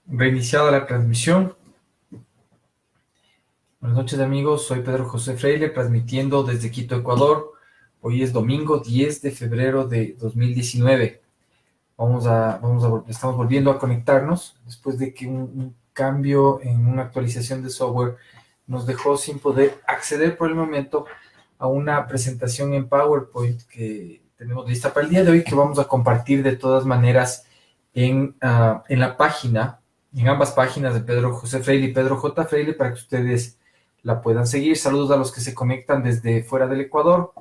Reiniciada la transmisión. Buenas noches, amigos. Soy Pedro José Freire, transmitiendo desde Quito, Ecuador. Hoy es domingo 10 de febrero de 2019. Estamos volviendo a conectarnos después de que un cambio en una actualización de software nos dejó sin poder acceder por el momento a una presentación en PowerPoint que tenemos lista para el día de hoy, que vamos a compartir de todas maneras en la página, en ambas páginas de Pedro José Freire y Pedro J. Freire, para que ustedes la puedan seguir. Saludos a los que se conectan desde fuera del Ecuador.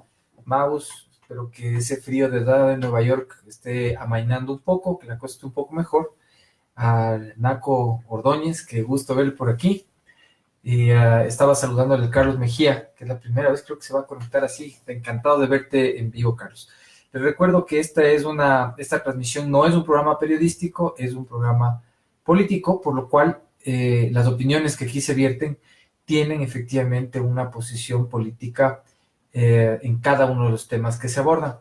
Maus, espero que ese frío de edad de Nueva York esté amainando un poco, que la cosa esté un poco mejor. A Naco Ordóñez, que gusto verle por aquí. Y estaba saludando al Carlos Mejía, que es la primera vez creo que se va a conectar así. Encantado de verte en vivo, Carlos. Les recuerdo que esta transmisión no es un programa periodístico, es un programa político, por lo cual las opiniones que aquí se vierten tienen efectivamente una posición política en cada uno de los temas que se abordan.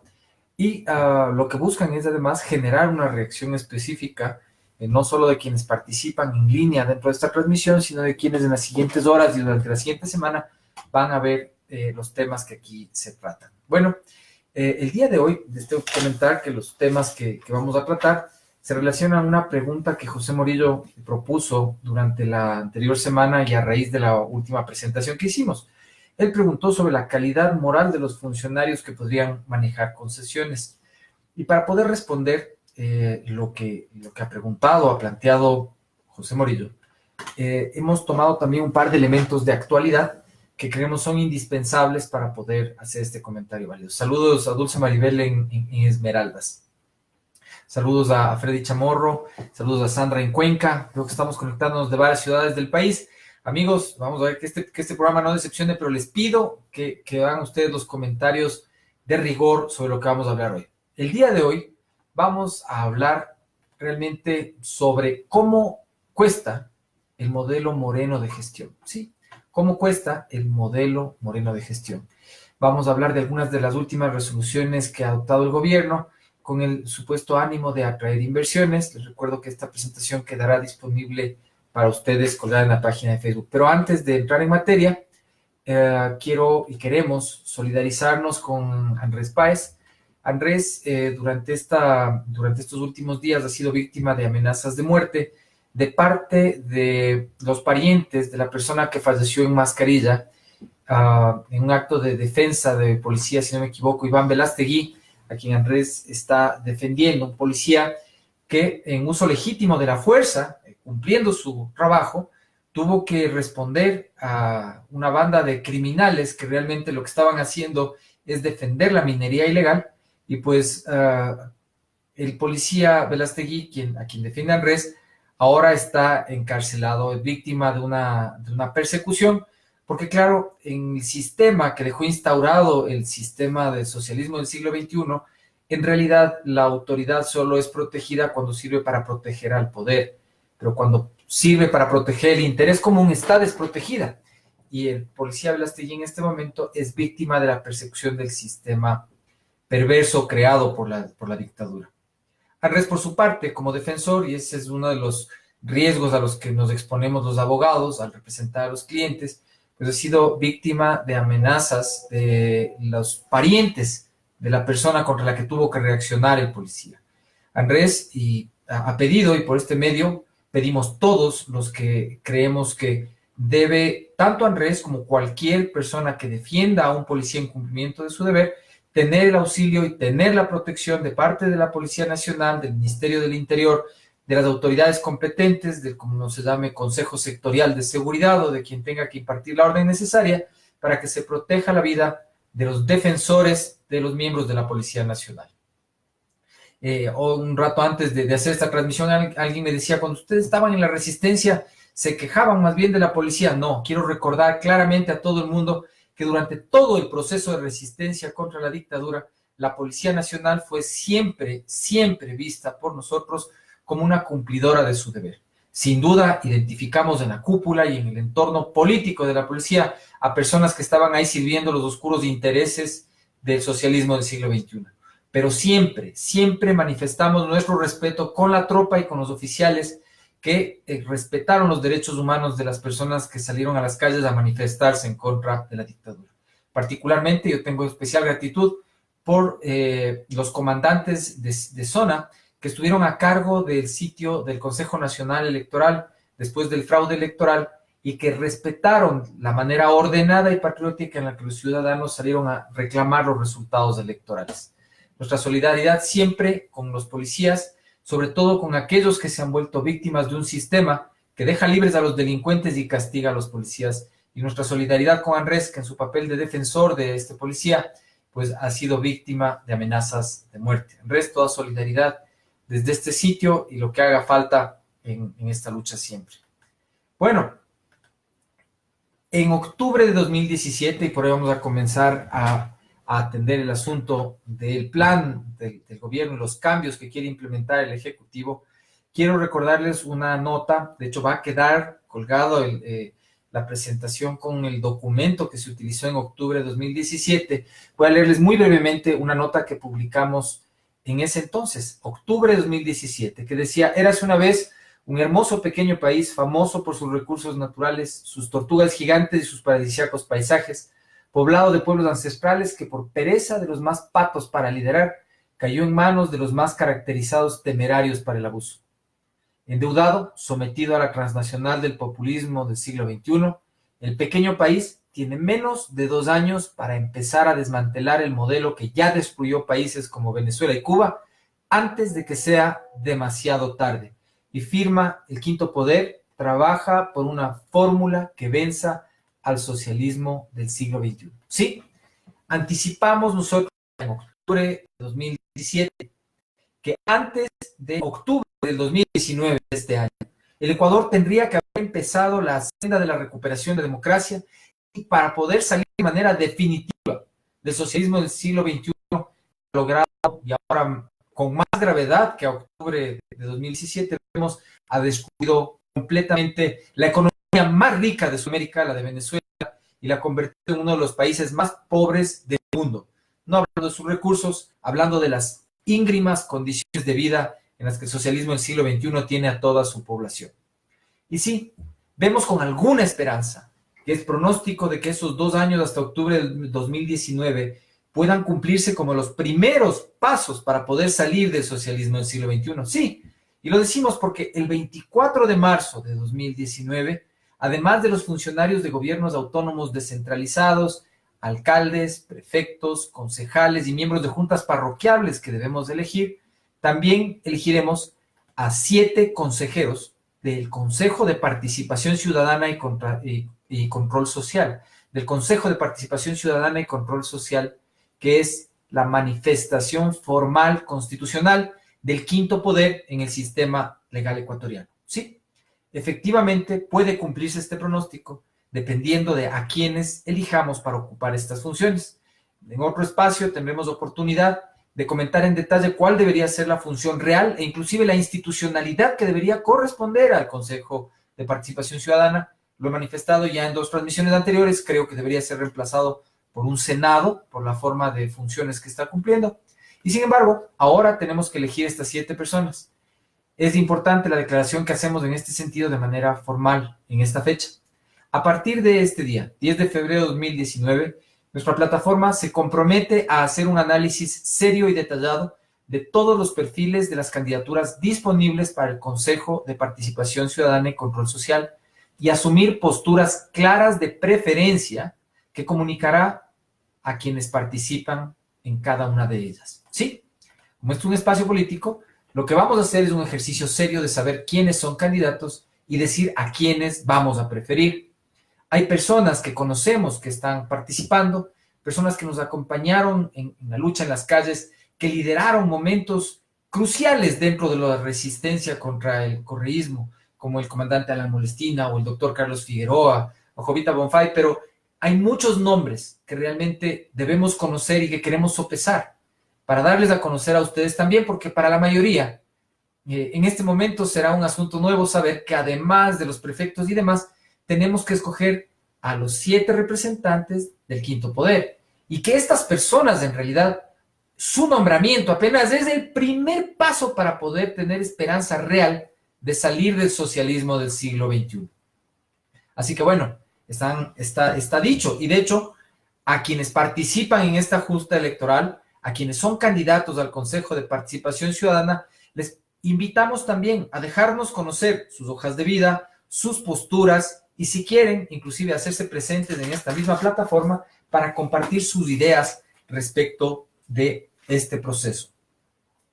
Y lo que buscan es además generar una reacción específica, no solo de quienes participan en línea dentro de esta transmisión, sino de quienes en las siguientes horas y durante la siguiente semana van a ver los temas que aquí se tratan. Bueno, el día de hoy les tengo que comentar que los temas que vamos a tratar se relacionan a una pregunta que José Morillo propuso durante la anterior semana y a raíz de la última presentación que hicimos. Él preguntó sobre la calidad moral de los funcionarios que podrían manejar concesiones. Y para poder responder lo que ha preguntado, ha planteado José Morillo, hemos tomado también un par de elementos de actualidad que creemos son indispensables para poder hacer este comentario válido. Saludos a Dulce Maribel en Esmeraldas. Saludos a Freddy Chamorro, saludos a Sandra en Cuenca. Creo que estamos conectándonos de varias ciudades del país. Amigos, vamos a ver que este programa no decepcione, pero les pido que hagan ustedes los comentarios de rigor sobre lo que vamos a hablar hoy. El día de hoy vamos a hablar realmente sobre cómo cuesta el modelo Moreno de gestión. ¿Sí? ¿Cómo cuesta el modelo Moreno de gestión? Vamos a hablar de algunas de las últimas resoluciones que ha adoptado el gobierno con el supuesto ánimo de atraer inversiones. Les recuerdo que esta presentación quedará disponible para ustedes colgada en la página de Facebook. Pero antes de entrar en materia, quiero y queremos solidarizarnos con Andrés Páez. Andrés, durante estos últimos días ha sido víctima de amenazas de muerte de parte de los parientes de la persona que falleció en Mascarilla, en un acto de defensa de policía, si no me equivoco, Iván Velastegui, a quien Andrés está defendiendo, un policía que en uso legítimo de la fuerza, cumpliendo su trabajo, tuvo que responder a una banda de criminales que realmente lo que estaban haciendo es defender la minería ilegal, y pues el policía Velastegui, a quien defiende Andrés, ahora está encarcelado, es víctima de una persecución, porque claro, en el sistema que dejó instaurado el sistema del socialismo del siglo XXI, en realidad la autoridad solo es protegida cuando sirve para proteger al poder, pero cuando sirve para proteger el interés común está desprotegida. Y el policía Velastegui en este momento es víctima de la persecución del sistema perverso creado por la dictadura. Andrés, por su parte, como defensor, y ese es uno de los riesgos a los que nos exponemos los abogados al representar a los clientes, pues ha sido víctima de amenazas de los parientes de la persona contra la que tuvo que reaccionar el policía. Andrés ha pedido, y por este medio pedimos todos los que creemos que debe, tanto Andrés como cualquier persona que defienda a un policía en cumplimiento de su deber, tener el auxilio y tener la protección de parte de la Policía Nacional, del Ministerio del Interior, de las autoridades competentes, del, como se llame, Consejo Sectorial de Seguridad o de quien tenga que impartir la orden necesaria para que se proteja la vida de los defensores de los miembros de la Policía Nacional. Un rato antes de hacer esta transmisión, alguien me decía, cuando ustedes estaban en la resistencia, se quejaban más bien de la policía. No, quiero recordar claramente a todo el mundo que durante todo el proceso de resistencia contra la dictadura, la Policía Nacional fue siempre, siempre vista por nosotros como una cumplidora de su deber. Sin duda, identificamos en la cúpula y en el entorno político de la policía a personas que estaban ahí sirviendo los oscuros intereses del socialismo del siglo XXI. Pero siempre, siempre manifestamos nuestro respeto con la tropa y con los oficiales que respetaron los derechos humanos de las personas que salieron a las calles a manifestarse en contra de la dictadura. Particularmente yo tengo especial gratitud por los comandantes de zona que estuvieron a cargo del sitio del Consejo Nacional Electoral después del fraude electoral y que respetaron la manera ordenada y patriótica en la que los ciudadanos salieron a reclamar los resultados electorales. Nuestra solidaridad siempre con los policías, sobre todo con aquellos que se han vuelto víctimas de un sistema que deja libres a los delincuentes y castiga a los policías. Y nuestra solidaridad con Andrés, que en su papel de defensor de este policía, pues ha sido víctima de amenazas de muerte. Andrés, toda solidaridad desde este sitio y lo que haga falta en esta lucha siempre. Bueno, en octubre de 2017, y por ahí vamos a comenzar a atender el asunto del plan del gobierno y los cambios que quiere implementar el Ejecutivo, quiero recordarles una nota. De hecho va a quedar colgado la presentación con el documento que se utilizó en octubre de 2017. Voy a leerles muy brevemente una nota que publicamos en ese entonces, octubre de 2017, que decía: érase una vez un hermoso pequeño país, famoso por sus recursos naturales, sus tortugas gigantes y sus paradisíacos paisajes, poblado de pueblos ancestrales que por pereza de los más patos para liderar, cayó en manos de los más caracterizados temerarios para el abuso. Endeudado, sometido a la transnacional del populismo del siglo XXI, el pequeño país tiene menos de 2 años para empezar a desmantelar el modelo que ya destruyó países como Venezuela y Cuba antes de que sea demasiado tarde. Y firma el Quinto Poder, trabaja por una fórmula que venza al socialismo del siglo XXI. Sí, anticipamos nosotros en octubre de 2017 que antes de octubre del 2019 de este año, el Ecuador tendría que haber empezado la senda de la recuperación de democracia y para poder salir de manera definitiva del socialismo del siglo XXI, logrado y ahora con más gravedad que a octubre de 2017, hemos destruido completamente la economía más rica de Sudamérica, la de Venezuela, y la ha convertido en uno de los países más pobres del mundo. No hablando de sus recursos, hablando de las íngrimas condiciones de vida en las que el socialismo del siglo XXI tiene a toda su población. Y sí, vemos con alguna esperanza que es pronóstico de que esos 2 años hasta octubre del 2019 puedan cumplirse como los primeros pasos para poder salir del socialismo del siglo XXI. Sí, y lo decimos porque el 24 de marzo de 2019, además de los funcionarios de gobiernos autónomos descentralizados, alcaldes, prefectos, concejales y miembros de juntas parroquiales que debemos elegir, también elegiremos a 7 consejeros del Consejo de Participación Ciudadana y Control Social, del Consejo de Participación Ciudadana y Control Social, que es la manifestación formal constitucional del quinto poder en el sistema legal ecuatoriano. Sí, efectivamente puede cumplirse este pronóstico dependiendo de a quienes elijamos para ocupar estas funciones. En otro espacio tendremos oportunidad de comentar en detalle cuál debería ser la función real e inclusive la institucionalidad que debería corresponder al Consejo de Participación Ciudadana. Lo he manifestado ya en 2 transmisiones anteriores, creo que debería ser reemplazado por un Senado, por la forma de funciones que está cumpliendo. Y sin embargo, ahora tenemos que elegir estas 7 personas. Es importante la declaración que hacemos en este sentido de manera formal en esta fecha. A partir de este día, 10 de febrero de 2019, nuestra plataforma se compromete a hacer un análisis serio y detallado de todos los perfiles de las candidaturas disponibles para el Consejo de Participación Ciudadana y Control Social y asumir posturas claras de preferencia que comunicará a quienes participan en cada una de ellas. Sí, como esto es un espacio político, lo que vamos a hacer es un ejercicio serio de saber quiénes son candidatos y decir a quiénes vamos a preferir. Hay personas que conocemos que están participando, personas que nos acompañaron en la lucha en las calles, que lideraron momentos cruciales dentro de la resistencia contra el correísmo, como el comandante Alan Molestina o el doctor Carlos Figueroa o Jovita Bonfay, pero hay muchos nombres que realmente debemos conocer y que queremos sopesar para darles a conocer a ustedes también, porque para la mayoría en este momento será un asunto nuevo saber que además de los prefectos y demás, tenemos que escoger a los 7 representantes del quinto poder y que estas personas en realidad, su nombramiento apenas es el primer paso para poder tener esperanza real de salir del socialismo del siglo XXI. Así que bueno, está dicho. Y de hecho, a quienes participan en esta justa electoral, a quienes son candidatos al Consejo de Participación Ciudadana, les invitamos también a dejarnos conocer sus hojas de vida, sus posturas y si quieren, inclusive hacerse presentes en esta misma plataforma para compartir sus ideas respecto de este proceso.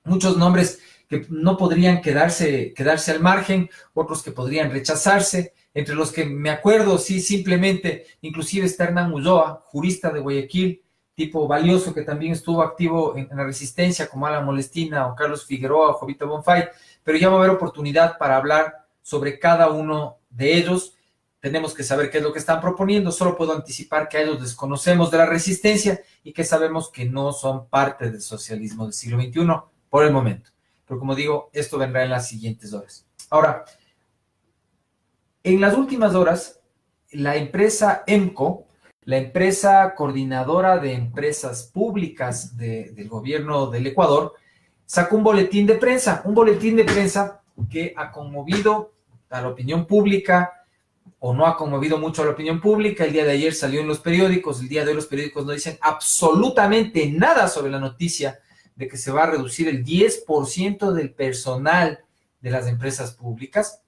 Muchos nombres que no podrían quedarse al margen, otros que podrían rechazarse, entre los que me acuerdo, sí, simplemente, inclusive está Hernán Ulloa, jurista de Guayaquil, tipo valioso que también estuvo activo en la resistencia, como Alan Molestina o Carlos Figueroa o Jovita Bonfay, pero ya va a haber oportunidad para hablar sobre cada uno de ellos. Tenemos que saber qué es lo que están proponiendo. Solo puedo anticipar que a ellos les conocemos de la resistencia y que sabemos que no son parte del socialismo del siglo XXI por el momento. Pero como digo, esto vendrá en las siguientes horas. Ahora, en las últimas horas, la empresa EMCO, la empresa coordinadora de empresas públicas del gobierno del Ecuador, sacó un boletín de prensa que ha conmovido a la opinión pública, o no ha conmovido mucho a la opinión pública. El día de ayer salió en los periódicos, el día de hoy los periódicos no dicen absolutamente nada sobre la noticia de que se va a reducir el 10% del personal de las empresas públicas,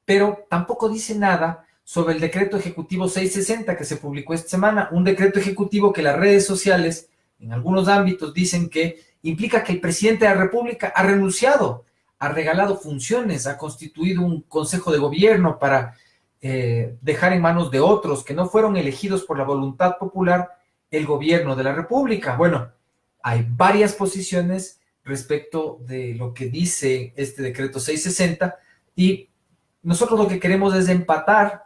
pero tampoco dice nada sobre el decreto ejecutivo 660 que se publicó esta semana, un decreto ejecutivo que las redes sociales, en algunos ámbitos, dicen que implica que el presidente de la República ha renunciado, ha regalado funciones, ha constituido un consejo de gobierno para dejar en manos de otros que no fueron elegidos por la voluntad popular el gobierno de la República. Bueno, hay varias posiciones respecto de lo que dice este decreto 660 y nosotros lo que queremos es empatar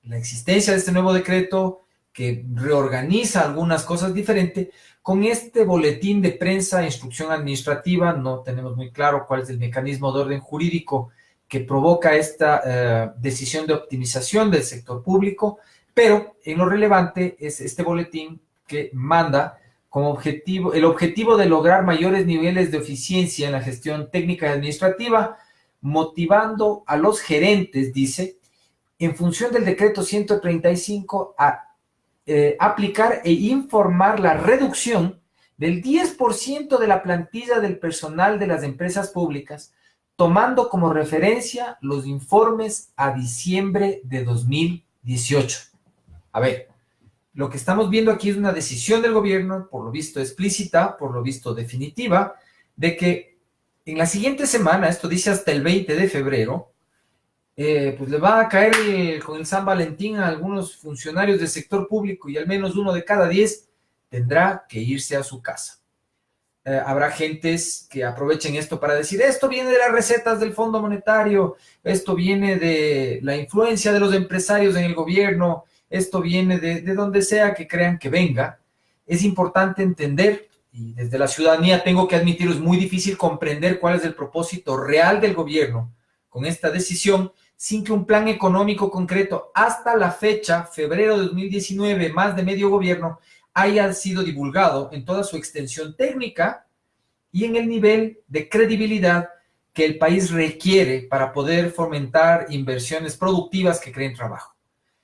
la existencia de este nuevo decreto que reorganiza algunas cosas diferentes con este boletín de prensa, instrucción administrativa. No tenemos muy claro cuál es el mecanismo de orden jurídico que provoca esta decisión de optimización del sector público, pero en lo relevante es este boletín que manda como objetivo, el objetivo de lograr mayores niveles de eficiencia en la gestión técnica y administrativa, motivando a los gerentes, dice, en función del decreto 135 a aplicar e informar la reducción del 10% de la plantilla del personal de las empresas públicas, tomando como referencia los informes a diciembre de 2018. A ver, lo que estamos viendo aquí es una decisión del gobierno, por lo visto explícita, por lo visto definitiva, de que en la siguiente semana, esto dice hasta el 20 de febrero, pues le va a caer con el San Valentín a algunos funcionarios del sector público y al menos 1 de cada 10 tendrá que irse a su casa. Habrá gentes que aprovechen esto para decir, esto viene de las recetas del Fondo Monetario, esto viene de la influencia de los empresarios en el gobierno, esto viene de donde sea que crean que venga. Es importante entender, y desde la ciudadanía tengo que admitirlo, es muy difícil comprender cuál es el propósito real del gobierno con esta decisión, sin que un plan económico concreto hasta la fecha, febrero de 2019, más de medio gobierno, haya sido divulgado en toda su extensión técnica y en el nivel de credibilidad que el país requiere para poder fomentar inversiones productivas que creen trabajo.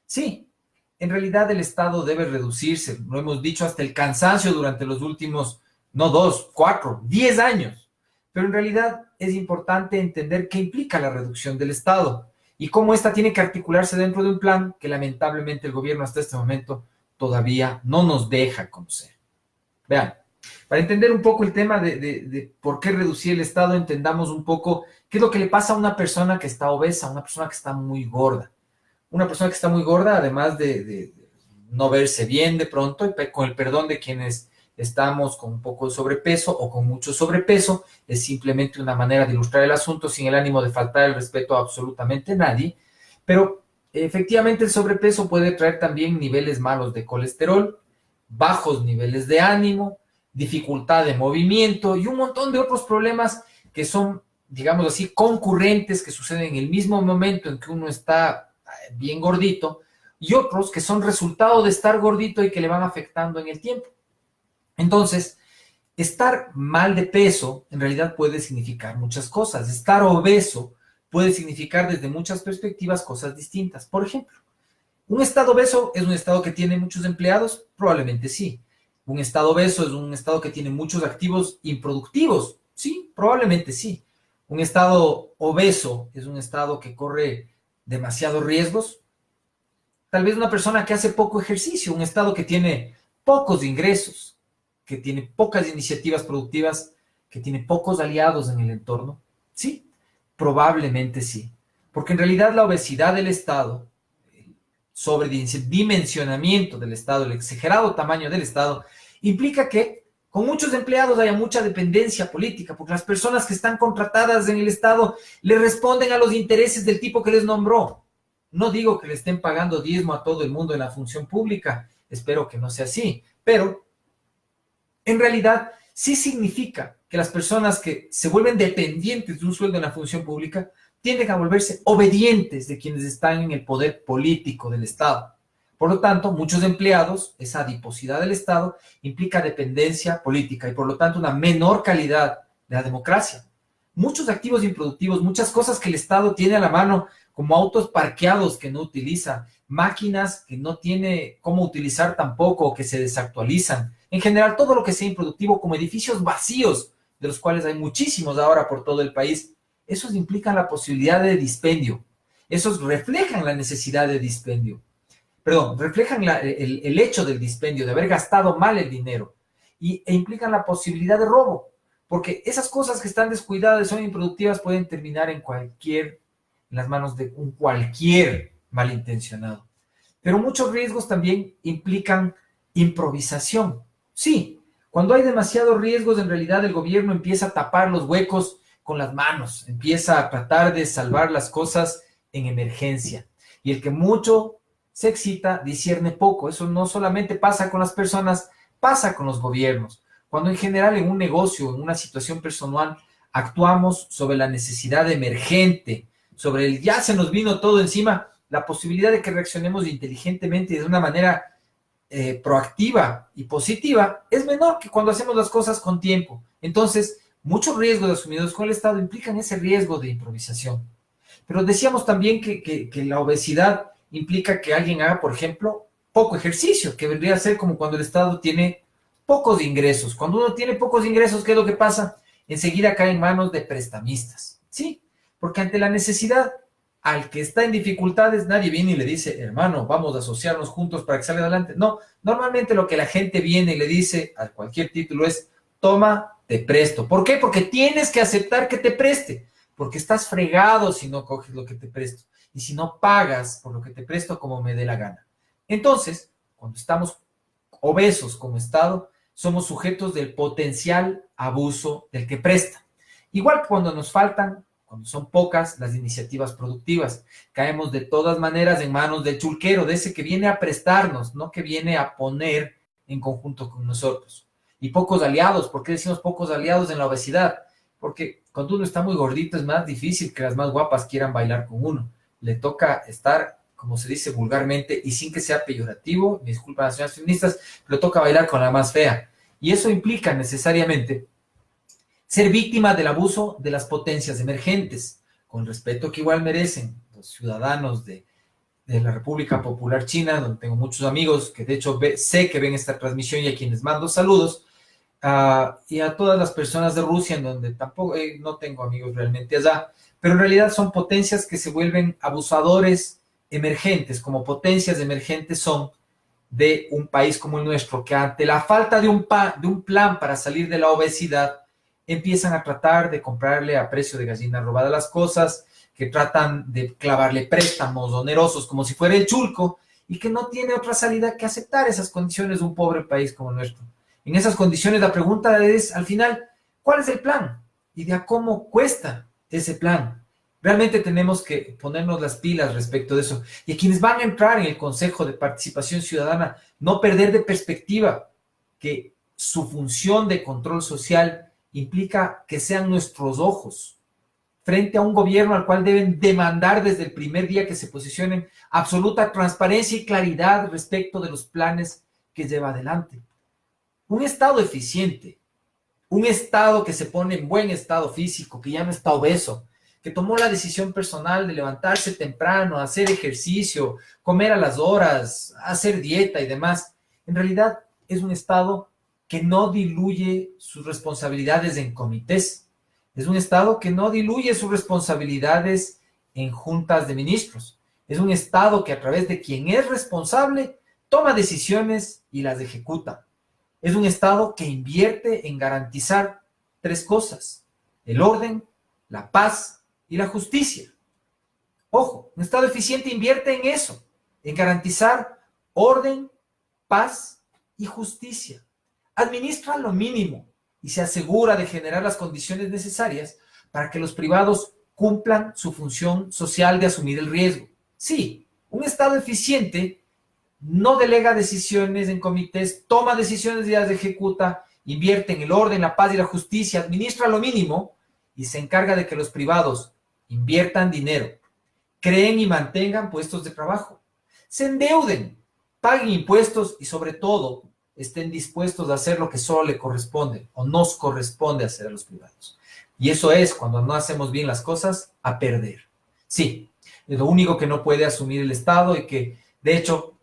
Sí, en realidad el Estado debe reducirse, lo hemos dicho hasta el cansancio durante los últimos, no 2, 4, 10 años, pero en realidad es importante entender qué implica la reducción del Estado y cómo ésta tiene que articularse dentro de un plan que lamentablemente el gobierno hasta este momento todavía no nos deja conocer. Vean, para entender un poco el tema de por qué reducir el Estado, entendamos un poco qué es lo que le pasa a una persona que está obesa, a una persona que está muy gorda. Una persona que está muy gorda, además de no verse bien de pronto, y con el perdón de quienes estamos con un poco de sobrepeso o con mucho sobrepeso, es simplemente una manera de ilustrar el asunto sin el ánimo de faltar el respeto a absolutamente nadie, pero efectivamente el sobrepeso puede traer también niveles malos de colesterol, bajos niveles de ánimo, dificultad de movimiento y un montón de otros problemas que son, digamos así, concurrentes, que suceden en el mismo momento en que uno está bien gordito, y otros que son resultado de estar gordito y que le van afectando en el tiempo. Entonces, estar mal de peso en realidad puede significar muchas cosas. Estar obeso puede significar desde muchas perspectivas cosas distintas. Por ejemplo, ¿un estado obeso es un estado que tiene muchos empleados? Probablemente sí. ¿Un estado obeso es un estado que tiene muchos activos improductivos? Sí, probablemente sí. ¿Un estado obeso es un estado que corre demasiados riesgos? Tal vez una persona que hace poco ejercicio, un estado que tiene pocos ingresos, que tiene pocas iniciativas productivas, que tiene pocos aliados en el entorno. Sí, probablemente sí. Porque en realidad la obesidad del estado, el sobredimensionamiento del estado, el exagerado tamaño del estado, implica que con muchos empleados haya mucha dependencia política, porque las personas que están contratadas en el estado le responden a los intereses del tipo que les nombró. No digo que le estén pagando diezmo a todo el mundo en la función pública, espero que no sea así, pero en realidad sí significa que las personas que se vuelven dependientes de un sueldo en la función pública tienden a volverse obedientes de quienes están en el poder político del Estado. Por lo tanto, muchos empleados, esa adiposidad del Estado implica dependencia política y por lo tanto una menor calidad de la democracia. Muchos activos improductivos, muchas cosas que el Estado tiene a la mano, como autos parqueados que no utiliza, máquinas que no tiene cómo utilizar tampoco, que se desactualizan. En general, todo lo que sea improductivo, como edificios vacíos, de los cuales hay muchísimos ahora por todo el país, esos implican la posibilidad de dispendio. Esos reflejan la necesidad de dispendio. Perdón, reflejan el hecho del dispendio, de haber gastado mal el dinero, e implican la posibilidad de robo, porque esas cosas que están descuidadas, son improductivas, pueden terminar en las manos de un cualquier malintencionado. Pero muchos riesgos también implican improvisación. Sí, cuando hay demasiados riesgos, en realidad el gobierno empieza a tapar los huecos con las manos, empieza a tratar de salvar las cosas en emergencia. Y el que mucho se excita, discierne poco. Eso no solamente pasa con las personas, pasa con los gobiernos. Cuando en general en un negocio, en una situación personal, actuamos sobre la necesidad emergente, sobre el ya se nos vino todo encima, la posibilidad de que reaccionemos inteligentemente y de una manera proactiva y positiva es menor que cuando hacemos las cosas con tiempo. Entonces, muchos riesgos asumidos con el Estado implican ese riesgo de improvisación. Pero decíamos también que la obesidad implica que alguien haga, por ejemplo, poco ejercicio, que vendría a ser como cuando el Estado tiene pocos ingresos. Cuando uno tiene pocos ingresos, ¿qué es lo que pasa? Enseguida cae en manos de prestamistas. Sí, porque ante la necesidad, al que está en dificultades, nadie viene y le dice, hermano, vamos a asociarnos juntos para que salga adelante. No, normalmente lo que la gente viene y le dice a cualquier título es, toma, te presto. ¿Por qué? Porque tienes que aceptar que te preste, porque estás fregado si no coges lo que te presto y si no pagas por lo que te presto como me dé la gana. Entonces, cuando estamos obesos como Estado, somos sujetos del potencial abuso del que presta. Igual que cuando nos faltan, cuando son pocas las iniciativas productivas, caemos de todas maneras en manos del chulquero, de ese que viene a prestarnos, no que viene a poner en conjunto con nosotros. Y pocos aliados. ¿Por qué decimos pocos aliados en la obesidad? Porque cuando uno está muy gordito es más difícil que las más guapas quieran bailar con uno. Le toca estar, como se dice vulgarmente, y sin que sea peyorativo, me disculpan las señoras feministas, pero toca bailar con la más fea. Y eso implica necesariamente ser víctima del abuso de las potencias emergentes, con respeto que igual merecen los ciudadanos de la República Popular China, donde tengo muchos amigos que de hecho sé que ven esta transmisión y a quienes mando saludos, y a todas las personas de Rusia, en donde tampoco no tengo amigos realmente allá, pero en realidad son potencias que se vuelven abusadores emergentes, como potencias emergentes son de un país como el nuestro, que ante la falta de un plan para salir de la obesidad, empiezan a tratar de comprarle a precio de gallina robada las cosas, que tratan de clavarle préstamos onerosos como si fuera el chulco, y que no tiene otra salida que aceptar esas condiciones de un pobre país como el nuestro. En esas condiciones la pregunta es, al final, ¿cuál es el plan? Y de a cómo cuesta ese plan. Realmente tenemos que ponernos las pilas respecto de eso. Y a quienes van a entrar en el Consejo de Participación Ciudadana, no perder de perspectiva que su función de control social implica que sean nuestros ojos frente a un gobierno al cual deben demandar desde el primer día que se posicionen absoluta transparencia y claridad respecto de los planes que lleva adelante. Un Estado eficiente Un Estado que se pone en buen estado físico, que ya no está obeso, que tomó la decisión personal de levantarse temprano, hacer ejercicio, comer a las horas, hacer dieta y demás, en realidad es un Estado que no diluye sus responsabilidades en comités. Es un Estado que no diluye sus responsabilidades en juntas de ministros. Es un Estado que a través de quien es responsable toma decisiones y las ejecuta. Es un Estado que invierte en garantizar tres cosas: el orden, la paz y la justicia. Ojo, un Estado eficiente invierte en eso, en garantizar orden, paz y justicia. Administra lo mínimo y se asegura de generar las condiciones necesarias para que los privados cumplan su función social de asumir el riesgo. Sí, un Estado eficiente no delega decisiones en comités, toma decisiones y las ejecuta, invierte en el orden, la paz y la justicia, administra lo mínimo y se encarga de que los privados inviertan dinero, creen y mantengan puestos de trabajo, se endeuden, paguen impuestos y sobre todo estén dispuestos a hacer lo que solo le corresponde o nos corresponde hacer a los privados. Y eso es, cuando no hacemos bien las cosas, a perder. Sí, es lo único que no puede asumir el Estado y que, de hecho,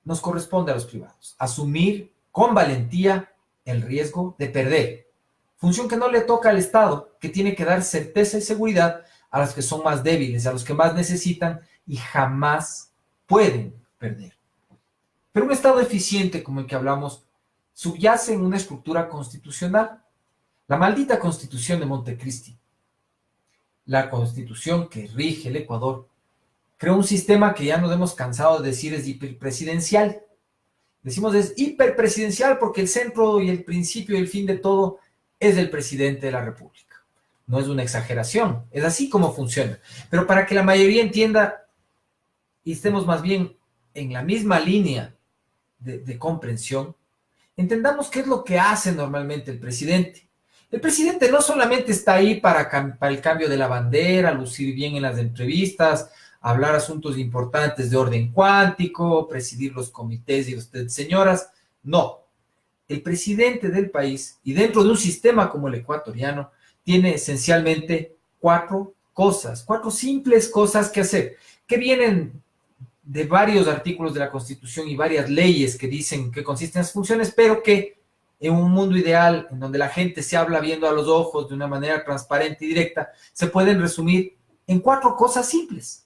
nos corresponde a los privados. Asumir con valentía el riesgo de perder. Función que no le toca al Estado, que tiene que dar certeza y seguridad a los que son más débiles, a los que más necesitan y jamás pueden perder. Pero un Estado eficiente como el que hablamos subyace en una estructura constitucional. La maldita Constitución de Montecristi, la Constitución que rige el Ecuador, creó un sistema que ya nos hemos cansado de decir es hiperpresidencial. Decimos es hiperpresidencial porque el centro y el principio y el fin de todo es el presidente de la República. No es una exageración, es así como funciona. Pero para que la mayoría entienda y estemos más bien en la misma línea de comprensión, entendamos qué es lo que hace normalmente el presidente. El presidente no solamente está ahí para el cambio de la bandera, lucir bien en las entrevistas, hablar asuntos importantes de orden cuántico, presidir los comités y ustedes señoras. No. El presidente del país, y dentro de un sistema como el ecuatoriano, tiene esencialmente cuatro simples cosas que hacer, que vienen de varios artículos de la Constitución y varias leyes que dicen que consisten en las funciones, pero que en un mundo ideal, en donde la gente se habla viendo a los ojos de una manera transparente y directa, se pueden resumir en cuatro cosas simples.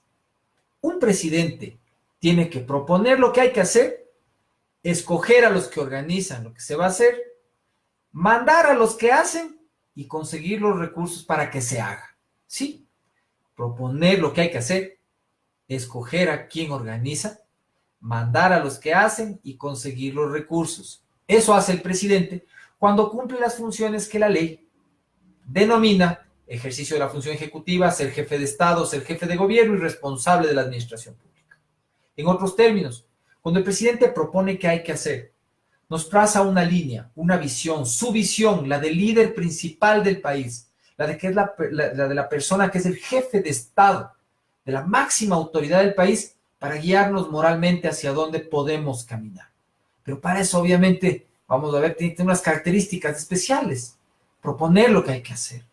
Un presidente tiene que proponer lo que hay que hacer, escoger a los que organizan lo que se va a hacer, mandar a los que hacen y conseguir los recursos para que se haga. Sí, proponer lo que hay que hacer, escoger a quién organiza, mandar a los que hacen y conseguir los recursos. Eso hace el presidente cuando cumple las funciones que la ley denomina ejercicio de la función ejecutiva, ser jefe de Estado, ser jefe de gobierno y responsable de la administración pública. En otros términos, cuando el presidente propone qué hay que hacer, nos traza una línea, una visión, su visión, la del líder principal del país, la de que es la de la persona que es el jefe de Estado, de la máxima autoridad del país, para guiarnos moralmente hacia dónde podemos caminar. Pero para eso, obviamente, vamos a ver, tiene unas características especiales. Proponer lo que hay que hacer.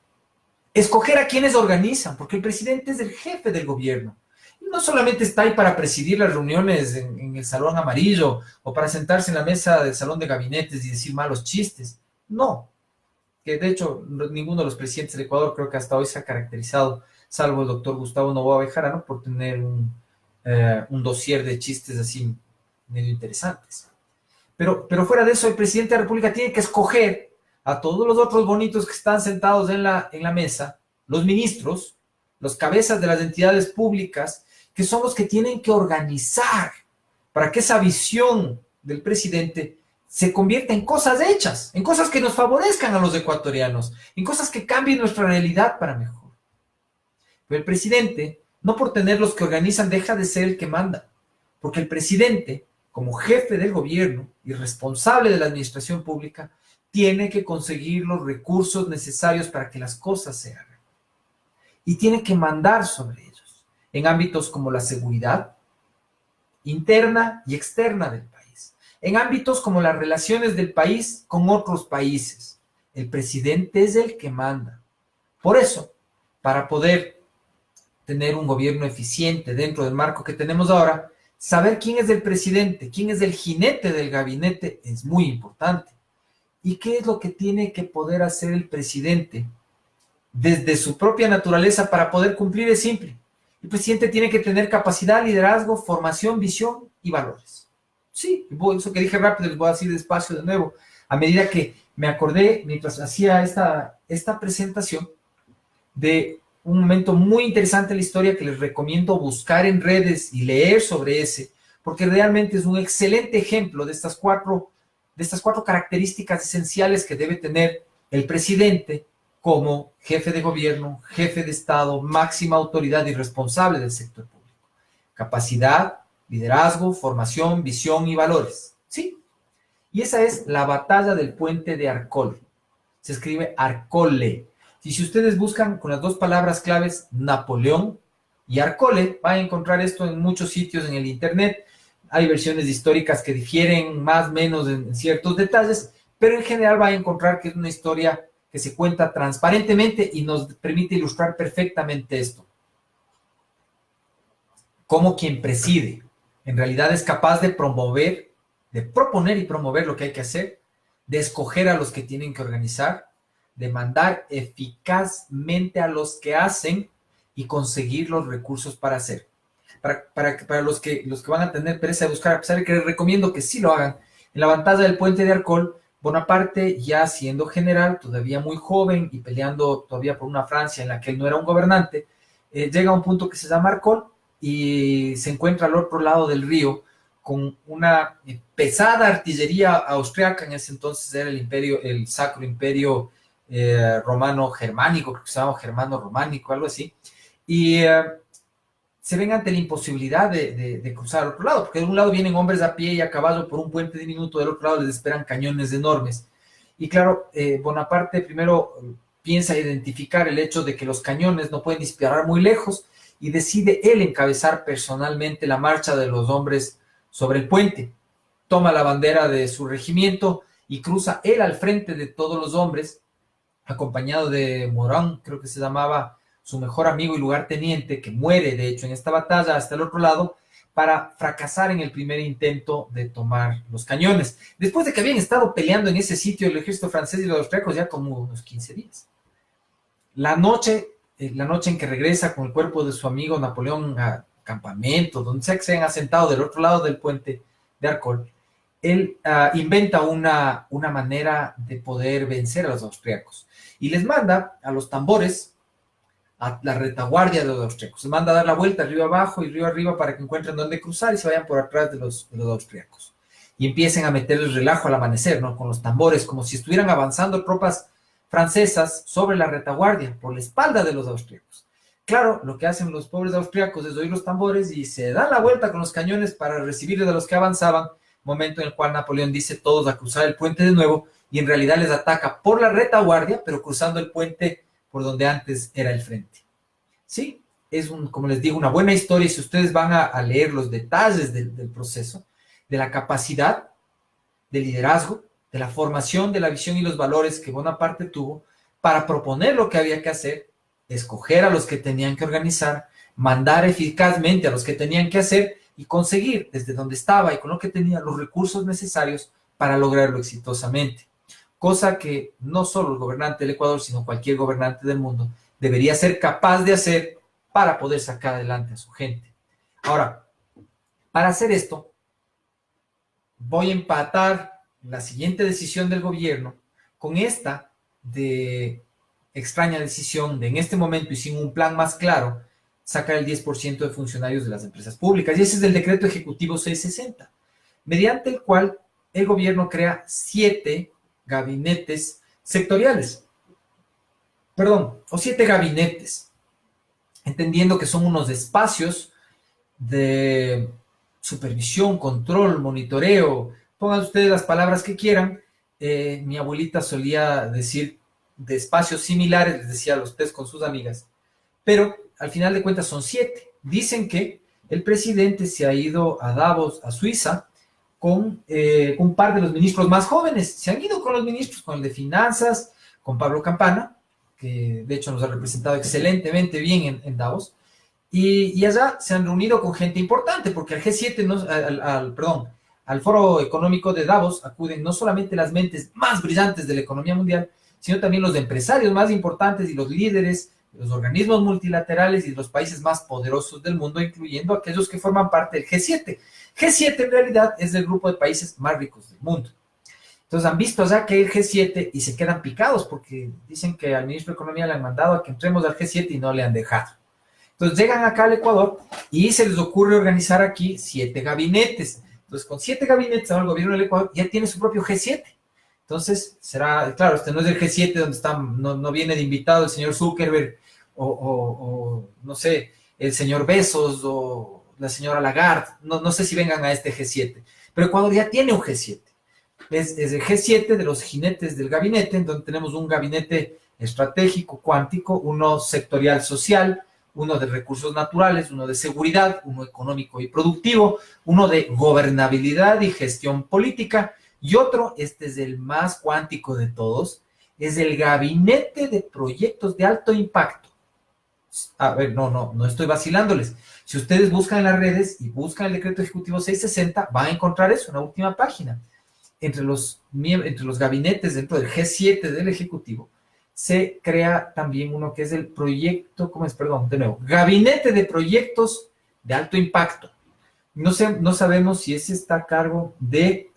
Escoger a quienes organizan, porque el presidente es el jefe del gobierno. Y no solamente está ahí para presidir las reuniones en el salón amarillo o para sentarse en la mesa del salón de gabinetes y decir malos chistes. No. Que de hecho, ninguno de los presidentes del Ecuador creo que hasta hoy se ha caracterizado, salvo el doctor Gustavo Noboa Bejarano, por tener un dossier de chistes así medio interesantes. Pero fuera de eso, el presidente de la República tiene que escoger a todos los otros bonitos que están sentados en la mesa, los ministros, los cabezas de las entidades públicas, que son los que tienen que organizar para que esa visión del presidente se convierta en cosas hechas, en cosas que nos favorezcan a los ecuatorianos, en cosas que cambien nuestra realidad para mejor. Pero el presidente, no por tener los que organizan, deja de ser el que manda, porque el presidente, como jefe del gobierno y responsable de la administración pública, tiene que conseguir los recursos necesarios para que las cosas se hagan. Y tiene que mandar sobre ellos, en ámbitos como la seguridad interna y externa del país, en ámbitos como las relaciones del país con otros países, El presidente es el que manda. Por eso, para poder tener un gobierno eficiente dentro del marco que tenemos ahora, saber quién es el presidente, quién es el jinete del gabinete es muy importante. ¿Y qué es lo que tiene que poder hacer el presidente desde su propia naturaleza para poder cumplir? Es simple. El presidente tiene que tener capacidad, liderazgo, formación, visión y valores. Sí, eso que dije rápido, les voy a decir despacio de nuevo. A medida que me acordé, mientras hacía esta presentación, de un momento muy interesante en la historia que les recomiendo buscar en redes y leer sobre ese, porque realmente es un excelente ejemplo de estas cuatro características esenciales que debe tener el presidente como jefe de gobierno, jefe de Estado, máxima autoridad y responsable del sector público. Capacidad, liderazgo, formación, visión y valores. ¿Sí? Y esa es la batalla del puente de Arcole. Se escribe Arcole. Y si ustedes buscan con las dos palabras claves Napoleón y Arcole, van a encontrar esto en muchos sitios en el internet. Hay versiones históricas que difieren más o menos en ciertos detalles, pero en general van a encontrar que es una historia que se cuenta transparentemente y nos permite ilustrar perfectamente esto. Cómo quien preside en realidad es capaz de promover, de proponer y promover lo que hay que hacer, de escoger a los que tienen que organizar, de mandar eficazmente a los que hacen y conseguir los recursos para hacer. Para los que van a tener pereza de buscar, a pesar de que les recomiendo que sí lo hagan, en la batalla del puente de Arcole, Bonaparte, ya siendo general, todavía muy joven y peleando todavía por una Francia en la que él no era un gobernante, llega a un punto que se llama Arcole y se encuentra al otro lado del río con una pesada artillería austriaca. En ese entonces era el Sacro Imperio Romano Germánico, creo que se llama Germano Románico, algo así, y se ven ante la imposibilidad de cruzar al otro lado, porque de un lado vienen hombres a pie y a caballo por un puente diminuto, del otro lado les esperan cañones enormes. Y claro, Bonaparte primero piensa identificar el hecho de que los cañones no pueden disparar muy lejos y decide él encabezar personalmente la marcha de los hombres sobre el puente. Toma la bandera de su regimiento y cruza él al frente de todos los hombres, acompañado de Morán, creo que se llamaba su mejor amigo y lugarteniente, que muere de hecho en esta batalla, hasta el otro lado, para fracasar en el primer intento de tomar los cañones, después de que habían estado peleando en ese sitio el ejército francés y los austriacos ya como unos 15 días. La noche en que regresa con el cuerpo de su amigo Napoleón a campamento, donde sea que se hayan asentado del otro lado del puente de Arcole, él inventa una manera de poder vencer a los austriacos y les manda a los tambores a la retaguardia de los austriacos. Les manda a dar la vuelta río abajo y río arriba para que encuentren dónde cruzar y se vayan por atrás de los austriacos. Y empiecen a meterles relajo al amanecer, ¿no? Con los tambores, como si estuvieran avanzando tropas francesas sobre la retaguardia, por la espalda de los austriacos. Claro, lo que hacen los pobres austriacos es oír los tambores y se dan la vuelta con los cañones para recibir de los que avanzaban, momento en el cual Napoleón dice todos a cruzar el puente de nuevo y en realidad les ataca por la retaguardia, pero cruzando el puente por donde antes era el frente. Sí, es, como les digo, una buena historia y si ustedes van a leer los detalles del proceso, de la capacidad, de liderazgo, de la formación, de la visión y los valores que Bonaparte tuvo para proponer lo que había que hacer, escoger a los que tenían que organizar, mandar eficazmente a los que tenían que hacer y conseguir desde donde estaba y con lo que tenía los recursos necesarios para lograrlo exitosamente. Cosa que no solo el gobernante del Ecuador, sino cualquier gobernante del mundo debería ser capaz de hacer para poder sacar adelante a su gente. Ahora, para hacer esto, voy a empatar la siguiente decisión del gobierno con esta de extraña decisión de en este momento y sin un plan más claro, sacar el 10% de funcionarios de las empresas públicas. Y ese es el decreto ejecutivo 660, mediante el cual el gobierno crea 7 gabinetes sectoriales. O 7 gabinetes, entendiendo que son unos espacios de supervisión, control, monitoreo, pongan ustedes las palabras que quieran. Mi abuelita solía decir de espacios similares, les decía a los test con sus amigas, pero al final de cuentas son 7. Dicen que el presidente se ha ido a Davos, a Suiza, con un par de los ministros más jóvenes. Se han ido con los ministros, con el de finanzas, con Pablo Campana, que de hecho nos ha representado excelentemente bien en Davos, y allá se han reunido con gente importante, porque al G7, no, perdón, al Foro Económico de Davos acuden no solamente las mentes más brillantes de la economía mundial, sino también los empresarios más importantes y los líderes de los organismos multilaterales y de los países más poderosos del mundo, incluyendo aquellos que forman parte del G7. G7 en realidad es el grupo de países más ricos del mundo. Entonces han visto allá que el G7 y se quedan picados porque dicen que al ministro de Economía le han mandado a que entremos al G7 y no le han dejado. Entonces llegan acá al Ecuador y se les ocurre organizar aquí 7 gabinetes. Entonces con 7 gabinetes el gobierno del Ecuador ya tiene su propio G7. Entonces será, claro, este no es el G7 donde está, no viene de invitado el señor Zuckerberg o no sé, el señor Bezos o la señora Lagarde. No sé si vengan a este G7. Pero Ecuador ya tiene un G7. Es el G7 de los jinetes del gabinete, en donde tenemos un gabinete estratégico, cuántico, uno sectorial social, uno de recursos naturales, uno de seguridad, uno económico y productivo, uno de gobernabilidad y gestión política, y otro, este es el más cuántico de todos, es el gabinete de proyectos de alto impacto. A ver, no estoy vacilándoles. Si ustedes buscan en las redes y buscan el decreto ejecutivo 660, van a encontrar eso en la última página. Entre los gabinetes dentro del G7 del Ejecutivo, se crea también uno que es el proyecto, ¿cómo es? Perdón, de nuevo, Gabinete de Proyectos de Alto Impacto. No sabemos si ese está a cargo de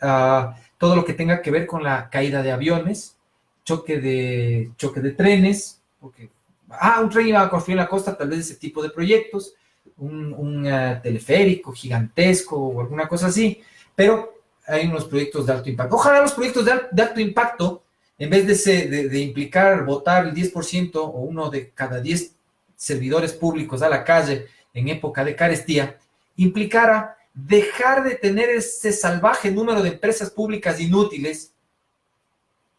todo lo que tenga que ver con la caída de aviones, choque de trenes, porque, un tren iba a construir en la costa, tal vez ese tipo de proyectos, un teleférico gigantesco o alguna cosa así, pero hay unos proyectos de alto impacto. Ojalá los proyectos de alto impacto, en vez de implicar votar el 10% o uno de cada 10 servidores públicos a la calle en época de carestía, implicara dejar de tener ese salvaje número de empresas públicas inútiles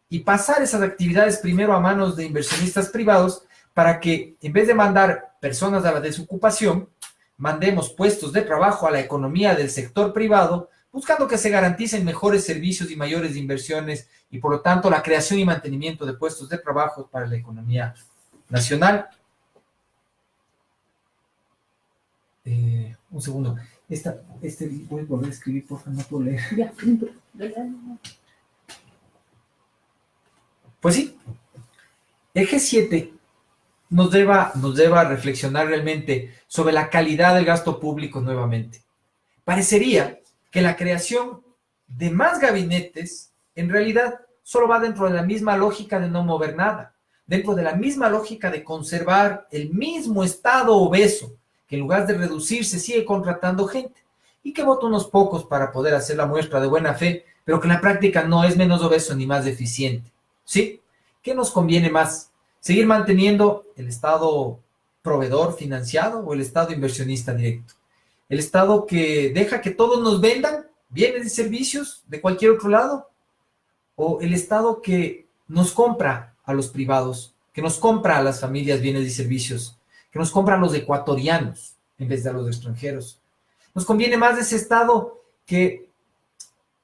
y pasar esas actividades primero a manos de inversionistas privados para que, en vez de mandar personas a la desocupación, mandemos puestos de trabajo a la economía del sector privado, buscando que se garanticen mejores servicios y mayores inversiones y, por lo tanto, la creación y mantenimiento de puestos de trabajo para la economía nacional. Un segundo. Voy a volver a escribir, por favor, no puedo leer. Ya. Pues sí, el G7 nos lleva a reflexionar realmente sobre la calidad del gasto público nuevamente. Parecería que la creación de más gabinetes en realidad solo va dentro de la misma lógica de no mover nada, dentro de la misma lógica de conservar el mismo estado obeso, que en lugar de reducirse sigue contratando gente y que vota unos pocos para poder hacer la muestra de buena fe, pero que en la práctica no es menos obeso ni más eficiente. ¿Sí? ¿Qué nos conviene más? ¿Seguir manteniendo el Estado proveedor financiado o el Estado inversionista directo? El Estado que deja que todos nos vendan bienes y servicios de cualquier otro lado, o el Estado que nos compra a los privados, que nos compra a las familias bienes y servicios, que nos compra a los ecuatorianos en vez de a los extranjeros. Nos conviene más ese Estado que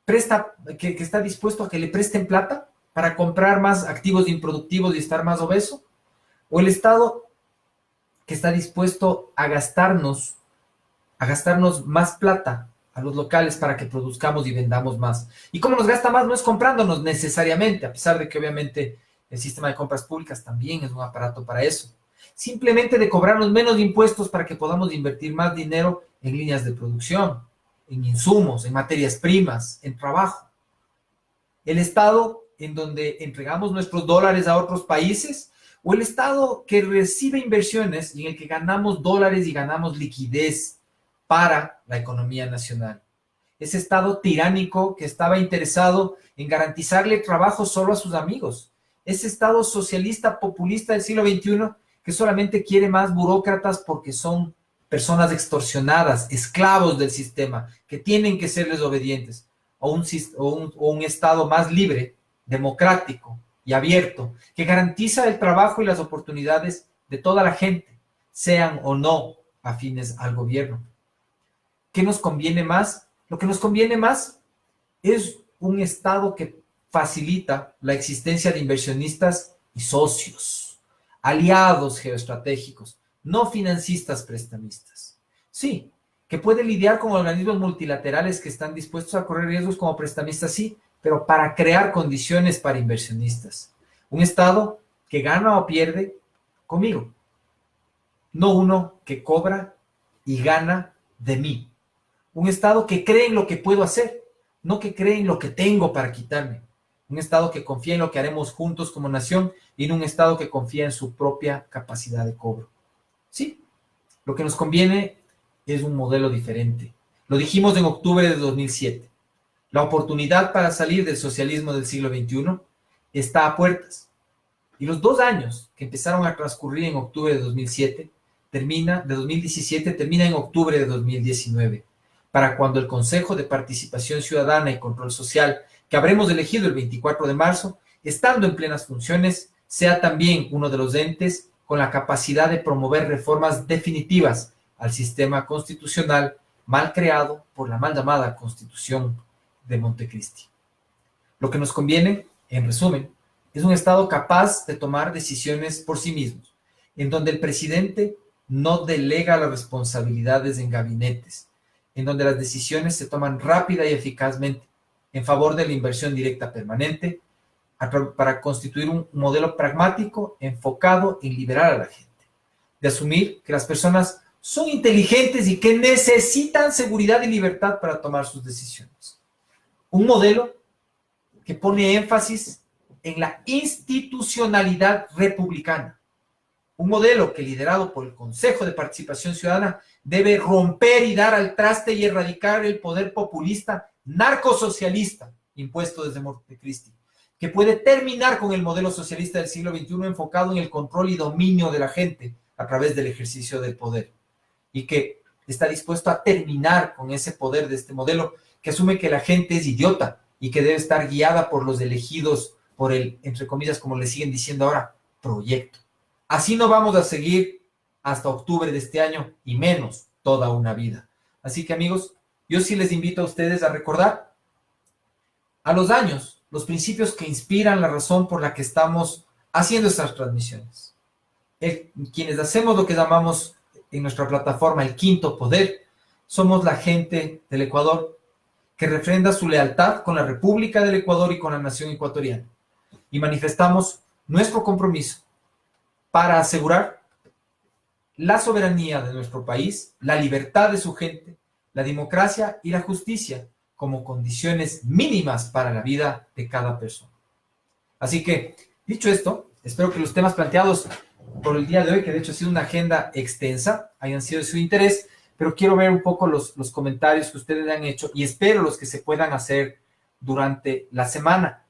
está dispuesto a que le presten plata para comprar más activos improductivos y estar más obeso, o el Estado que está dispuesto a gastarnos más plata a los locales para que produzcamos y vendamos más. Y cómo nos gasta más no es comprándonos necesariamente, a pesar de que obviamente el sistema de compras públicas también es un aparato para eso. Simplemente de cobrarnos menos impuestos para que podamos invertir más dinero en líneas de producción, en insumos, en materias primas, en trabajo. El Estado en donde entregamos nuestros dólares a otros países, o el Estado que recibe inversiones y en el que ganamos dólares y ganamos liquidez para la economía nacional. Ese Estado tiránico que estaba interesado en garantizarle trabajo solo a sus amigos. Ese Estado socialista populista del siglo XXI que solamente quiere más burócratas porque son personas extorsionadas, esclavos del sistema, que tienen que serles obedientes. O un Estado más libre, democrático y abierto, que garantiza el trabajo y las oportunidades de toda la gente, sean o no afines al gobierno. ¿Qué nos conviene más? Lo que nos conviene más es un Estado que facilita la existencia de inversionistas y socios, aliados geoestratégicos, no financistas prestamistas. Sí, que puede lidiar con organismos multilaterales que están dispuestos a correr riesgos como prestamistas, sí, pero para crear condiciones para inversionistas. Un Estado que gana o pierde conmigo, no uno que cobra y gana de mí. Un Estado que cree en lo que puedo hacer, no que cree en lo que tengo para quitarme. Un Estado que confía en lo que haremos juntos como nación y no un Estado que confía en su propia capacidad de cobro. Sí, lo que nos conviene es un modelo diferente. Lo dijimos en octubre de 2007. La oportunidad para salir del socialismo del siglo XXI está a puertas. Y los 2 años que empezaron a transcurrir en octubre de 2017 termina en octubre de 2019, para cuando el Consejo de Participación Ciudadana y Control Social, que habremos elegido el 24 de marzo, estando en plenas funciones, sea también uno de los entes con la capacidad de promover reformas definitivas al sistema constitucional mal creado por la mal llamada Constitución de Montecristi. Lo que nos conviene, en resumen, es un Estado capaz de tomar decisiones por sí mismos, en donde el presidente no delega las responsabilidades en gabinetes, en donde las decisiones se toman rápida y eficazmente en favor de la inversión directa permanente, para constituir un modelo pragmático enfocado en liberar a la gente, de asumir que las personas son inteligentes y que necesitan seguridad y libertad para tomar sus decisiones. Un modelo que pone énfasis en la institucionalidad republicana. Un modelo que, liderado por el Consejo de Participación Ciudadana, debe romper y dar al traste y erradicar el poder populista narcosocialista impuesto desde Montecristi, que puede terminar con el modelo socialista del siglo XXI enfocado en el control y dominio de la gente a través del ejercicio del poder, y que está dispuesto a terminar con ese poder de este modelo que asume que la gente es idiota y que debe estar guiada por los elegidos por el, entre comillas, como le siguen diciendo ahora, proyecto. Así no vamos a seguir hasta octubre de este año y menos toda una vida. Así que, amigos, yo sí les invito a ustedes a recordar a los años los principios que inspiran la razón por la que estamos haciendo estas transmisiones. Quienes hacemos lo que llamamos en nuestra plataforma el quinto poder, somos la gente del Ecuador que refrenda su lealtad con la República del Ecuador y con la nación ecuatoriana. Y manifestamos nuestro compromiso para asegurar la soberanía de nuestro país, la libertad de su gente, la democracia y la justicia como condiciones mínimas para la vida de cada persona. Así que, dicho esto, espero que los temas planteados por el día de hoy, que de hecho ha sido una agenda extensa, hayan sido de su interés, pero quiero ver un poco los comentarios que ustedes han hecho y espero los que se puedan hacer durante la semana.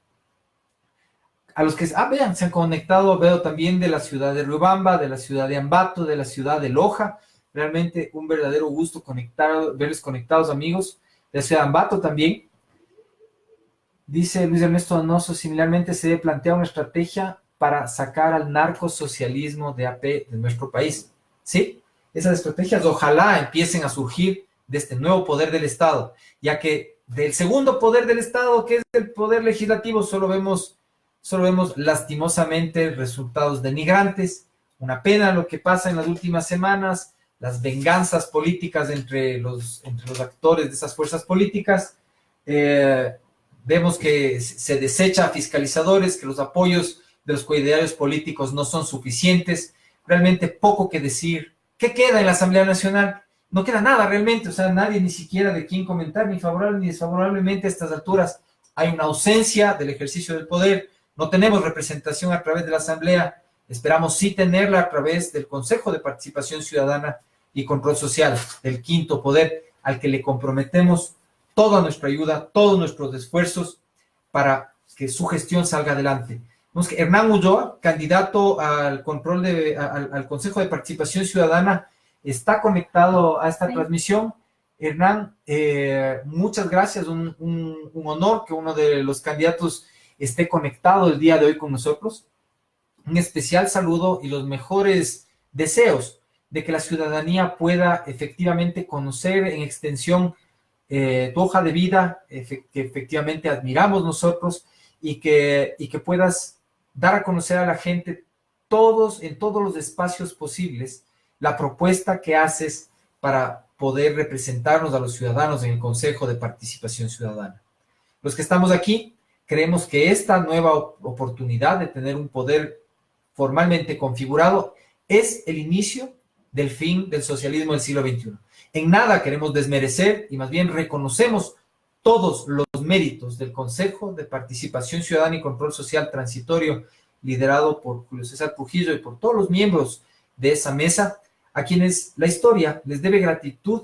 A los que vean, se han conectado, veo también de la ciudad de Riobamba, de la ciudad de Ambato, de la ciudad de Loja. Realmente un verdadero gusto verles conectados, amigos. De la ciudad de Ambato también. Dice Luis Ernesto Donoso, similarmente se debe plantear una estrategia para sacar al narcosocialismo de AP de nuestro país. ¿Sí? Esas estrategias ojalá empiecen a surgir de este nuevo poder del Estado, ya que del segundo poder del Estado, que es el poder legislativo, solo vemos lastimosamente resultados denigrantes. Una pena lo que pasa en las últimas semanas, las venganzas políticas entre los actores de esas fuerzas políticas. Vemos que se desecha a fiscalizadores, que los apoyos de los coidearios políticos no son suficientes. Realmente poco que decir. ¿Qué queda en la Asamblea Nacional? No queda nada realmente, o sea, nadie ni siquiera de quien comentar, ni favorable ni desfavorablemente a estas alturas. Hay una ausencia del ejercicio del poder. No tenemos representación a través de la Asamblea, esperamos sí tenerla a través del Consejo de Participación Ciudadana y Control Social, del quinto poder, al que le comprometemos toda nuestra ayuda, todos nuestros esfuerzos para que su gestión salga adelante. Vemos que Hernán Ulloa, candidato al Consejo de Participación Ciudadana, está conectado a esta transmisión. Hernán, muchas gracias, un honor que uno de los candidatos esté conectado el día de hoy con nosotros. Un especial saludo y los mejores deseos de que la ciudadanía pueda efectivamente conocer en extensión tu hoja de vida, que efectivamente admiramos nosotros, y que puedas dar a conocer a la gente en todos los espacios posibles la propuesta que haces para poder representarnos a los ciudadanos en el Consejo de Participación Ciudadana. Los que estamos aquí creemos que esta nueva oportunidad de tener un poder formalmente configurado es el inicio del fin del socialismo del siglo XXI. En nada queremos desmerecer y más bien reconocemos todos los méritos del Consejo de Participación Ciudadana y Control Social Transitorio, liderado por Julio César Trujillo y por todos los miembros de esa mesa, a quienes la historia les debe gratitud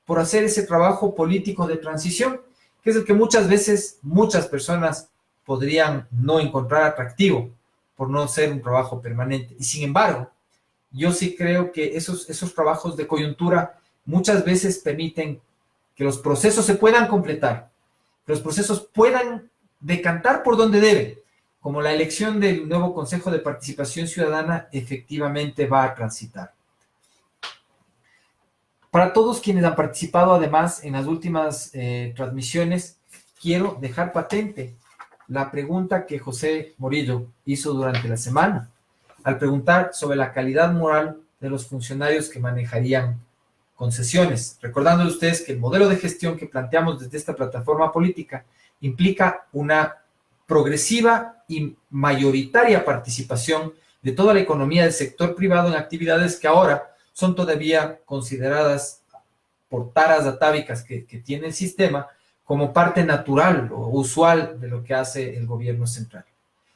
por hacer ese trabajo político de transición, que es el que muchas veces muchas personas podrían no encontrar atractivo por no ser un trabajo permanente. Y sin embargo, yo sí creo que esos trabajos de coyuntura muchas veces permiten que los procesos se puedan completar, que los procesos puedan decantar por donde deben, como la elección del nuevo Consejo de Participación Ciudadana efectivamente va a transitar. Para todos quienes han participado además en las últimas transmisiones, quiero dejar patente la pregunta que José Morillo hizo durante la semana, al preguntar sobre la calidad moral de los funcionarios que manejarían concesiones, recordando a ustedes que el modelo de gestión que planteamos desde esta plataforma política implica una progresiva y mayoritaria participación de toda la economía del sector privado en actividades que ahora son todavía consideradas por taras atávicas que tiene el sistema como parte natural o usual de lo que hace el gobierno central.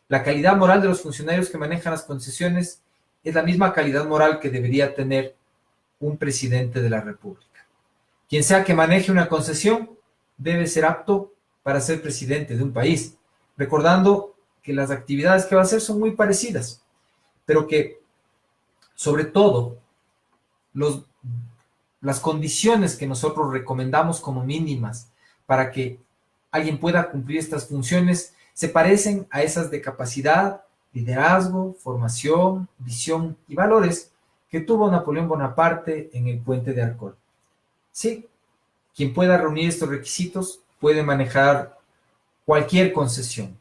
La calidad moral de los funcionarios que manejan las concesiones es la misma calidad moral que debería tener un presidente de la República. Quien sea que maneje una concesión debe ser apto para ser presidente de un país, recordando que las actividades que va a hacer son muy parecidas, pero que, sobre todo, las condiciones que nosotros recomendamos como mínimas para que alguien pueda cumplir estas funciones se parecen a esas de capacidad, liderazgo, formación, visión y valores que tuvo Napoleón Bonaparte en el Puente de Arcón. Sí, quien pueda reunir estos requisitos puede manejar cualquier concesión.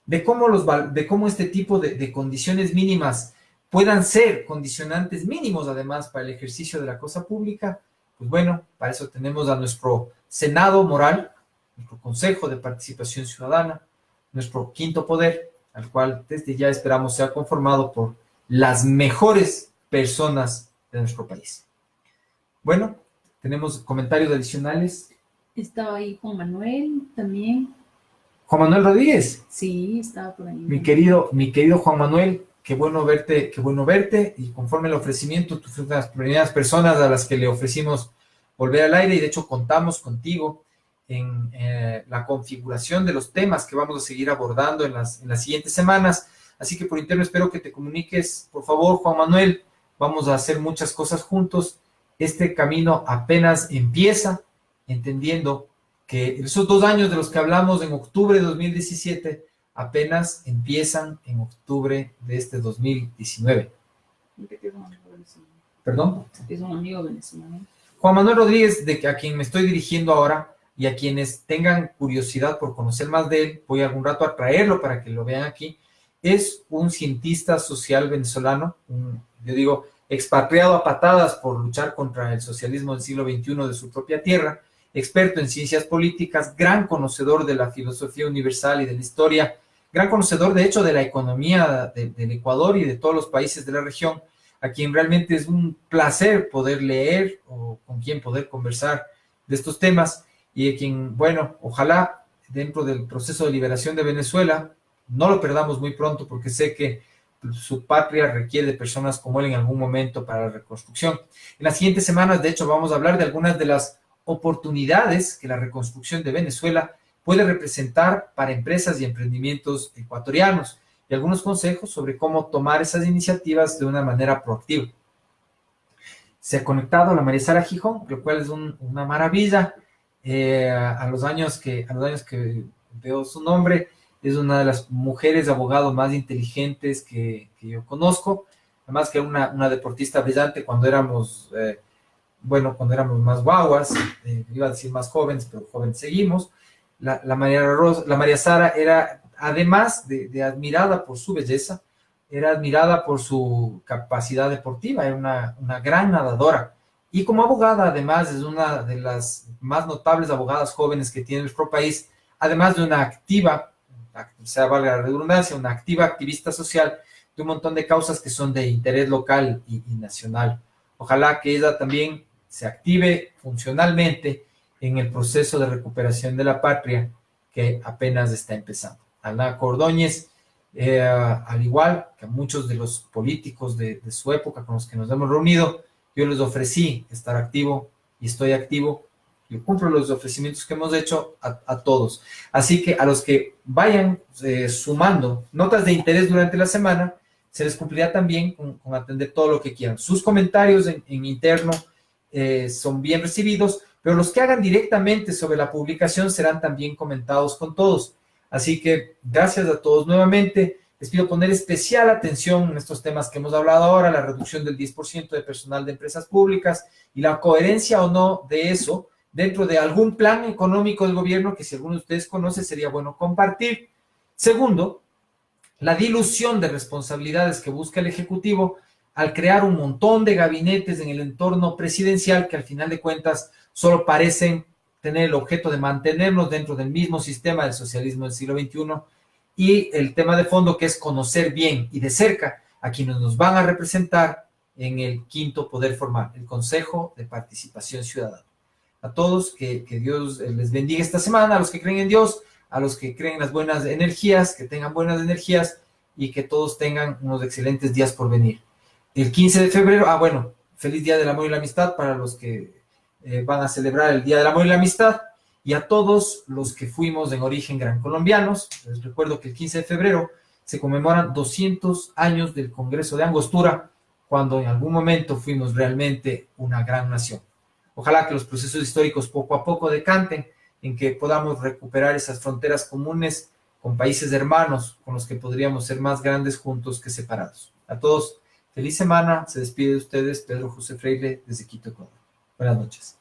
De cómo este tipo de condiciones mínimas puedan ser condicionantes mínimos, además, para el ejercicio de la cosa pública, pues bueno, para eso tenemos a nuestro Senado Moral, nuestro Consejo de Participación Ciudadana, nuestro quinto poder, al cual desde ya esperamos sea conformado por las mejores personas de nuestro país. Bueno, tenemos comentarios adicionales. Estaba ahí Juan Manuel también. Juan Manuel Rodríguez. Sí, estaba por ahí. Mi querido Juan Manuel, qué bueno verte, y conforme el ofrecimiento, tú fuiste las primeras personas a las que le ofrecimos volver al aire, y de hecho contamos contigo en la configuración de los temas que vamos a seguir abordando en las siguientes semanas. Así que por interno espero que te comuniques, por favor, Juan Manuel. Vamos a hacer muchas cosas juntos. Este camino apenas empieza, entendiendo que esos 2 años de los que hablamos en octubre de 2017 apenas empiezan en octubre de este 2019. ¿Perdón? Es un amigo venezolano. Juan Manuel Rodríguez, a quien me estoy dirigiendo ahora, y a quienes tengan curiosidad por conocer más de él, voy algún rato a traerlo para que lo vean aquí. Es un cientista social venezolano, yo digo, expatriado a patadas por luchar contra el socialismo del siglo XXI de su propia tierra, experto en ciencias políticas, gran conocedor de la filosofía universal y de la historia, gran conocedor, de hecho, de la economía del Ecuador y de todos los países de la región, a quien realmente es un placer poder leer o con quien poder conversar de estos temas, y a quien, bueno, ojalá dentro del proceso de liberación de Venezuela no lo perdamos muy pronto, porque sé que su patria requiere de personas como él en algún momento para la reconstrucción. En las siguientes semanas, de hecho, vamos a hablar de algunas de las oportunidades que la reconstrucción de Venezuela puede representar para empresas y emprendimientos ecuatorianos, y algunos consejos sobre cómo tomar esas iniciativas de una manera proactiva. Se ha conectado la María Sara Gijón, lo cual es una maravilla. A los años que veo su nombre, es una de las mujeres abogados más inteligentes que yo conozco, además que una deportista brillante cuando éramos más guaguas, iba a decir más jóvenes, pero jóvenes seguimos. La María Sara era además de admirada por su belleza, era admirada por su capacidad deportiva, era una gran nadadora. Y como abogada, además, es una de las más notables abogadas jóvenes que tiene nuestro país, además de una activa, o sea, valga la redundancia, una activa activista social de un montón de causas que son de interés local y nacional. Ojalá que ella también se active funcionalmente en el proceso de recuperación de la patria que apenas está empezando. Ana Ordóñez, al igual que a muchos de los políticos de su época con los que nos hemos reunido, yo les ofrecí estar activo y estoy activo. Yo cumplo los ofrecimientos que hemos hecho a todos. Así que a los que vayan sumando notas de interés durante la semana, se les cumplirá también con atender todo lo que quieran. Sus comentarios en interno son bien recibidos, pero los que hagan directamente sobre la publicación serán también comentados con todos. Así que gracias a todos nuevamente. Les pido poner especial atención en estos temas que hemos hablado ahora, la reducción del 10% de personal de empresas públicas y la coherencia o no de eso dentro de algún plan económico del gobierno que si alguno de ustedes conoce sería bueno compartir. Segundo, la dilución de responsabilidades que busca el Ejecutivo al crear un montón de gabinetes en el entorno presidencial que al final de cuentas solo parecen tener el objeto de mantenernos dentro del mismo sistema del socialismo del siglo XXI, y el tema de fondo que es conocer bien y de cerca a quienes nos van a representar en el quinto poder formal, el Consejo de Participación Ciudadana. A todos, que Dios les bendiga esta semana, a los que creen en Dios, a los que creen en las buenas energías, que tengan buenas energías y que todos tengan unos excelentes días por venir. El 15 de febrero, bueno, feliz Día del Amor y la Amistad para los que van a celebrar el Día del Amor y la Amistad, y a todos los que fuimos en origen gran colombianos. Les recuerdo que el 15 de febrero se conmemoran 200 años del Congreso de Angostura, cuando en algún momento fuimos realmente una gran nación. Ojalá que los procesos históricos poco a poco decanten en que podamos recuperar esas fronteras comunes con países hermanos con los que podríamos ser más grandes juntos que separados. A todos, feliz semana. Se despide de ustedes Pedro José Freire desde Quito, Ecuador. Buenas noches.